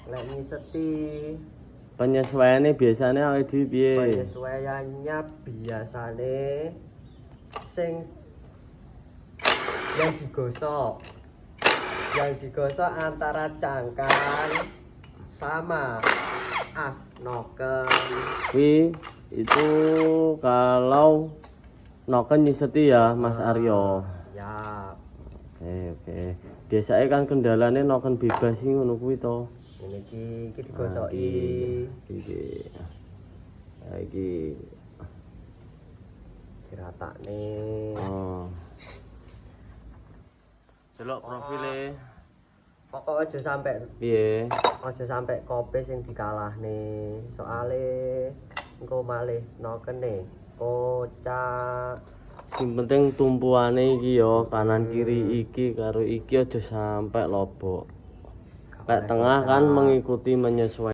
lek nyiseti. Penyesuaiannya biasanya awake dhewe piye? Penyesuaiannya biasane sing yang digosok antara cangkang sama as noken. Wih, itu kalau noken nyiseti ya Mas Aryo. Siap. Oke. Biasanya kan kendalanya noken bebas sih ngono kuwi to. Ini iki digosoki. Iki diratakne. Oh. Delok profile. Pokok aja sampai Piye? Aja sampai kopi sing dikalahne. Soale engko malih nokene kocak. Sing penting tumpuane iki ya, kanan kiri iki karo iki aja sampai lobok. Kayak tengah kan mengikuti menyesuaikan.